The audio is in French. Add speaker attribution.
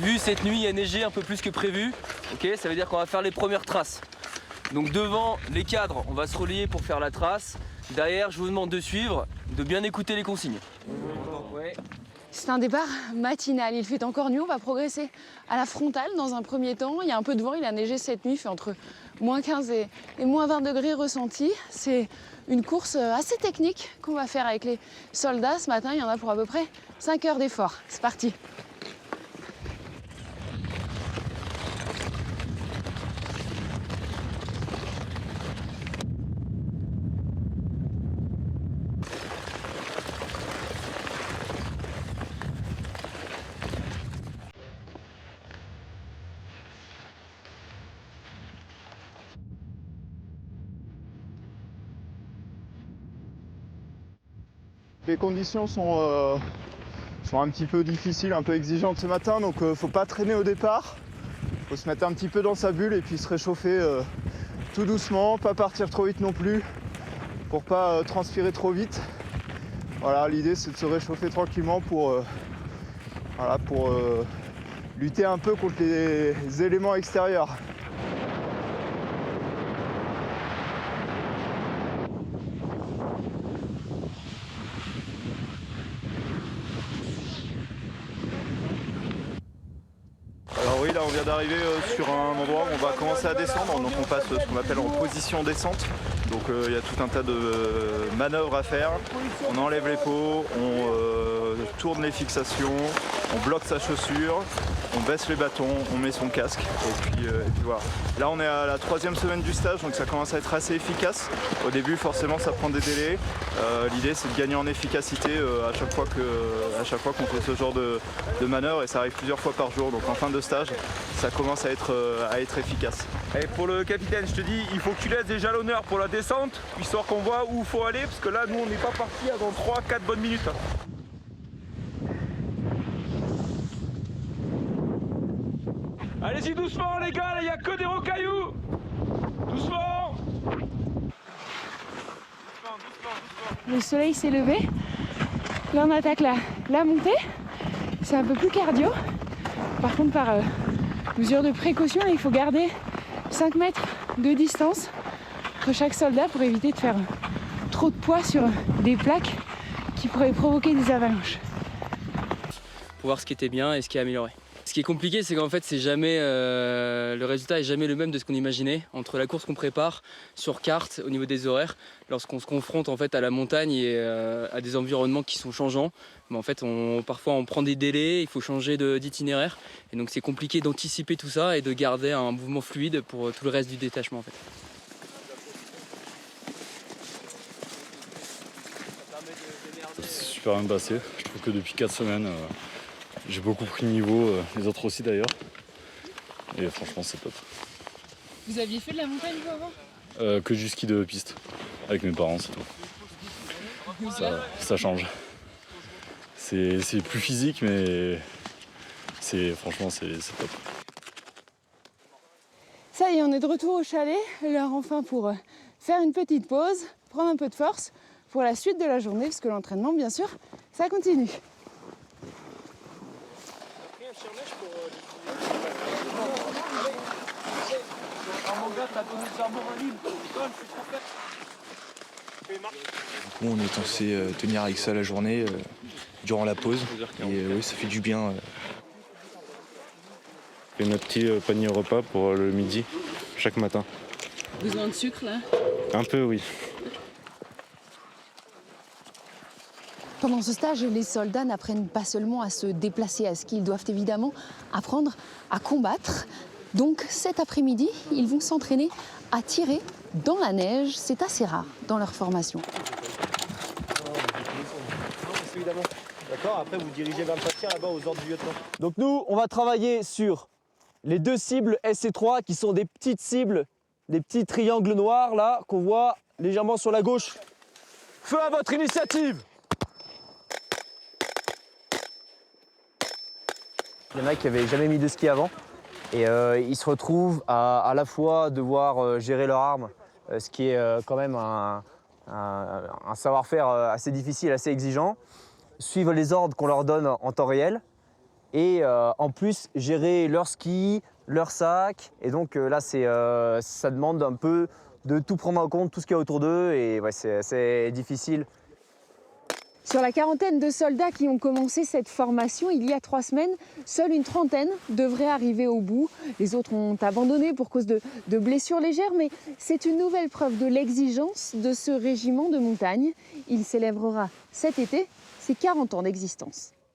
Speaker 1: Vu cette nuit, il a neigé un peu plus que prévu. Ok, ça veut dire qu'on va faire les premières traces. Donc devant les cadres, on va se relier pour faire la trace. Derrière, je vous demande de suivre, de bien écouter les consignes. Ouais.
Speaker 2: C'est un départ matinal, il fait encore nuit, on va progresser à la frontale dans un premier temps. Il y a un peu de vent, il a neigé cette nuit, il fait entre moins 15 et moins 20 degrés ressentis. C'est une course assez technique qu'on va faire avec les soldats ce matin. Il y en a pour à peu près 5 heures d'effort. C'est parti.
Speaker 3: Les conditions sont un petit peu difficiles, un peu exigeantes ce matin, donc faut pas traîner au départ. Faut se mettre un petit peu dans sa bulle et puis se réchauffer tout doucement, pas partir trop vite non plus, pour pas transpirer trop vite. Voilà, l'idée c'est de se réchauffer tranquillement pour lutter un peu contre les éléments extérieurs. Alors oui, là on vient d'arriver sur un endroit où on va commencer à descendre, donc on passe ce qu'on appelle en position descente. Donc il y a tout un tas de manœuvres à faire. On enlève les pots, on tourne les fixations, on bloque sa chaussure, on baisse les bâtons, on met son casque et puis voilà. Là on est à la 3e semaine du stage, donc ça commence à être assez efficace. Au début forcément ça prend des délais. L'idée c'est de gagner en efficacité à chaque fois qu'on fait ce genre de manœuvre, et ça arrive plusieurs fois par jour. Donc en fin de stage ça commence à être efficace.
Speaker 4: Et pour le capitaine, je te dis, il faut que tu laisses des jalonneurs pour la descente, histoire qu'on voit où il faut aller, parce que là, nous, on n'est pas parti avant 3-4 bonnes minutes. Allez-y doucement, les gars, il n'y a que des rocailloux. Doucement.
Speaker 2: Le soleil s'est levé. Là, on attaque la montée. C'est un peu plus cardio. Par contre, par mesure de précaution, il faut garder 5 mètres de distance entre chaque soldat pour éviter de faire trop de poids sur des plaques qui pourraient provoquer des avalanches.
Speaker 1: Pour voir ce qui était bien et ce qui est amélioré. Ce qui est compliqué, c'est qu'en fait, c'est jamais, le résultat est jamais le même de ce qu'on imaginait. Entre la course qu'on prépare sur carte, au niveau des horaires, lorsqu'on se confronte en fait à la montagne et à des environnements qui sont changeants, mais en fait, parfois on prend des délais, il faut changer d'itinéraire. Et donc c'est compliqué d'anticiper tout ça et de garder un mouvement fluide pour tout le reste du détachement en fait.
Speaker 5: C'est super bien passé. Je trouve que depuis 4 semaines, j'ai beaucoup pris de niveau, les autres aussi d'ailleurs. Et franchement, c'est top.
Speaker 2: Vous aviez fait de la montagne vous avant ?
Speaker 5: Que du ski de piste, avec mes parents, c'est tout. Ça change. C'est plus physique, mais franchement, c'est top.
Speaker 2: Ça y est, on est de retour au chalet. L'heure enfin pour faire une petite pause, prendre un peu de force pour la suite de la journée, parce que l'entraînement, bien sûr, ça continue.
Speaker 6: On est censé tenir avec ça la journée durant la pause. Et oui, ça fait du bien.
Speaker 5: Et notre petit panier repas pour le midi, chaque matin.
Speaker 2: Besoin de sucre là ?
Speaker 5: Un peu, oui.
Speaker 2: Pendant ce stage, les soldats n'apprennent pas seulement à se déplacer à ski, ils doivent évidemment apprendre à combattre. Donc cet après-midi, ils vont s'entraîner à tirer dans la neige. C'est assez rare dans leur formation.
Speaker 7: Évidemment. D'accord, après vous dirigez vers le patien là-bas aux ordres du lieutenant.
Speaker 8: Donc nous, on va travailler sur les 2 cibles SC3 qui sont des petites cibles, des petits triangles noirs là qu'on voit légèrement sur la gauche. Feu à votre initiative! Il y en a qui n'avaient jamais mis de ski avant et ils se retrouvent à la fois devoir gérer leur arme, ce qui est quand même un savoir-faire assez difficile, assez exigeant, suivre les ordres qu'on leur donne en temps réel et en plus gérer leur ski, leur sac. Et donc là, ça demande un peu de tout prendre en compte, tout ce qu'il y a autour d'eux, et ouais, c'est assez difficile.
Speaker 2: Sur la quarantaine de soldats qui ont commencé cette formation il y a 3 semaines, seule une trentaine devrait arriver au bout. Les autres ont abandonné pour cause de blessures légères, mais c'est une nouvelle preuve de l'exigence de ce régiment de montagne. Il célébrera cet été ses 40 ans d'existence.